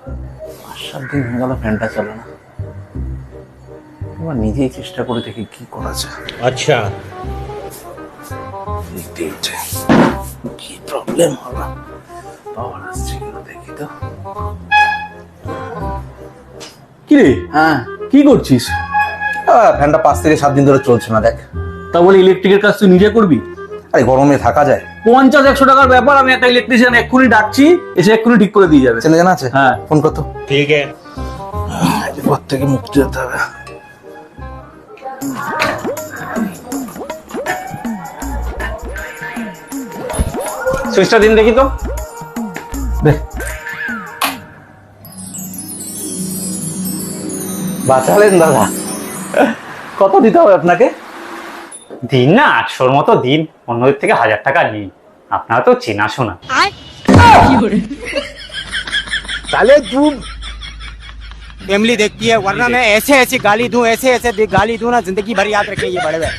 5-7 দিন হয়ে গেল ফ্যানটা চলে না। এবার নিজেই চেষ্টা করে দেখি কি করা যায়। अच्छा দেখতে হচ্ছে কি প্রবলেম হলো। পাওয়ার আসছে কিনা দেখি তো। কি রে, হ্যাঁ, কি করছিস? ফ্যানটা 5 থেকে 7 দিন ধরে চলছে না, দেখ। তা বলে ইলেকট্রিকের কাজ তুই নিজে করবি? আরে গরমে থাকা যায়? 50-100 টাকার ব্যাপার। আমি একটা ইলেকট্রিশিয়ান এক্ষুনি ডাকছি, এসে এক্ষুনি ঠিক করে দিয়ে যাবে। চেনা জানা আছে? হ্যাঁ। ফোন করতো। ठीक है। এরপর থেকে মুক্তি হতে হবে। সুইচটা দিন দেখি তো। দেখ, বাঁচালেন দাদা। কত দিতে হবে আপনাকে? দিন না 800-র মতো দিন, অন্যদের থেকে 1000 টাকা নিন, আপনারা তো চেনাশোনা। साले तू फैमिली देखती है, वरना मैं ऐसे ऐसे गाली दूं, ऐसे ऐसे गाली दूं ना, जिंदगी भर याद रखें ये बड़े भाई।